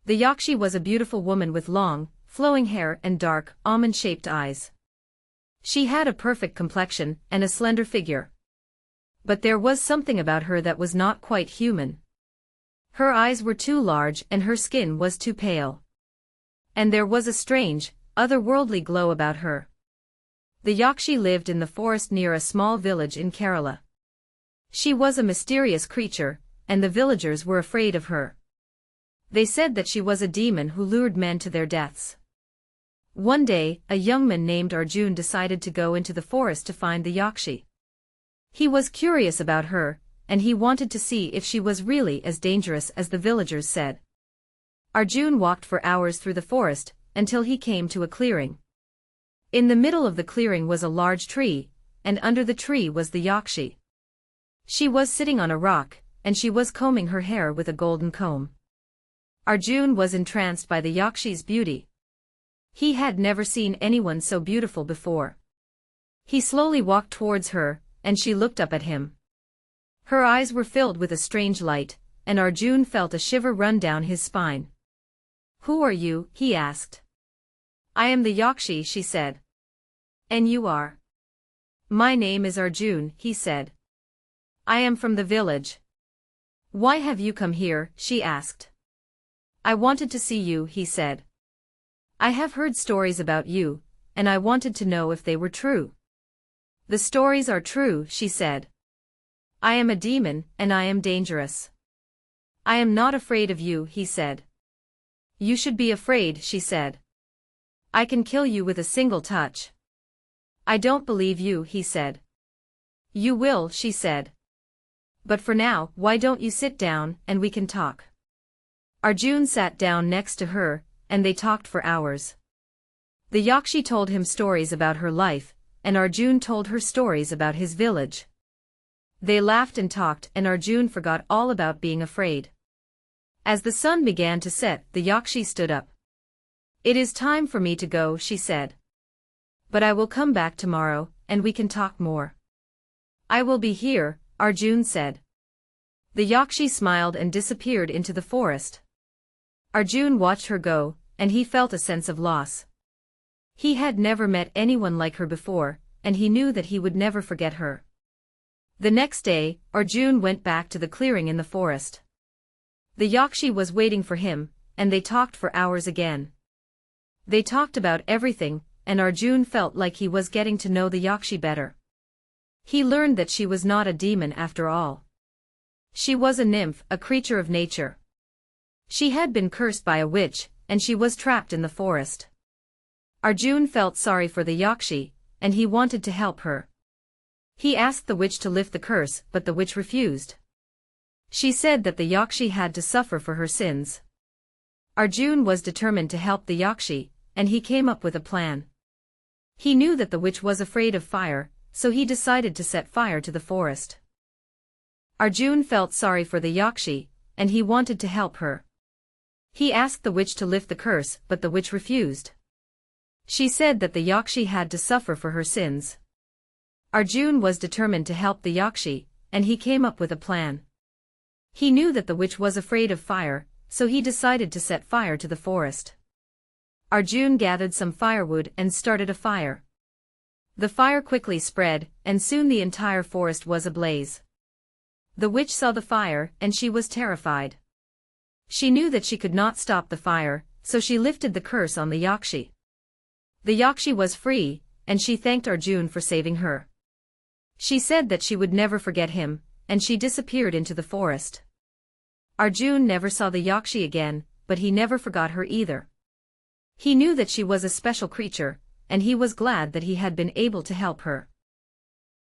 The Yakshi was a beautiful woman with long, flowing hair and dark, almond-shaped eyes. She had a perfect complexion and a slender figure. But there was something about her that was not quite human. Her eyes were too large and her skin was too pale. And there was a strange, otherworldly glow about her. The Yakshi lived in the forest near a small village in Kerala. She was a mysterious creature, and the villagers were afraid of her. They said that she was a demon who lured men to their deaths. One day, a young man named Arjun decided to go into the forest to find the Yakshi. He was curious about her, and he wanted to see if she was really as dangerous as the villagers said. Arjun walked for hours through the forest, until he came to a clearing. In the middle of the clearing was a large tree, and under the tree was the Yakshi. She was sitting on a rock, and she was combing her hair with a golden comb. Arjun was entranced by the Yakshi's beauty. He had never seen anyone so beautiful before. He slowly walked towards her, and she looked up at him. Her eyes were filled with a strange light, and Arjun felt a shiver run down his spine. "Who are you?" he asked. "I am the Yakshi," she said. "And you are?" "My name is Arjun," he said. "I am from the village." "Why have you come here?" she asked. "I wanted to see you," he said. "I have heard stories about you, and I wanted to know if they were true." "The stories are true," she said. "I am a demon, and I am dangerous." "I am not afraid of you," he said. "You should be afraid," she said. "I can kill you with a single touch." "I don't believe you," he said. "You will," she said. "But for now, why don't you sit down, and we can talk?" Arjun sat down next to her, and they talked for hours. The Yakshi told him stories about her life, and Arjun told her stories about his village. They laughed and talked, and Arjun forgot all about being afraid. As the sun began to set, the Yakshi stood up. "It is time for me to go," she said. "But I will come back tomorrow, and we can talk more." "I will be here," Arjun said. The Yakshi smiled and disappeared into the forest. Arjun watched her go, and he felt a sense of loss. He had never met anyone like her before, and he knew that he would never forget her. The next day, Arjun went back to the clearing in the forest. The Yakshi was waiting for him, and they talked for hours again. They talked about everything, and Arjun felt like he was getting to know the Yakshi better. He learned that she was not a demon after all. She was a nymph, a creature of nature. She had been cursed by a witch, and she was trapped in the forest. Arjun felt sorry for the Yakshi, and he wanted to help her. He asked the witch to lift the curse, but the witch refused. She said that the Yakshi had to suffer for her sins. Arjun was determined to help the Yakshi, and he came up with a plan. He knew that the witch was afraid of fire, so he decided to set fire to the forest. Arjun felt sorry for the Yakshi, and he wanted to help her. He asked the witch to lift the curse, but the witch refused. She said that the Yakshi had to suffer for her sins. Arjun was determined to help the Yakshi, and he came up with a plan. He knew that the witch was afraid of fire, so he decided to set fire to the forest. Arjun gathered some firewood and started a fire. The fire quickly spread, and soon the entire forest was ablaze. The witch saw the fire, and she was terrified. She knew that she could not stop the fire, so she lifted the curse on the Yakshi. The Yakshi was free, and she thanked Arjun for saving her. She said that she would never forget him, and she disappeared into the forest. Arjun never saw the Yakshi again, but he never forgot her either. He knew that she was a special creature, and he was glad that he had been able to help her.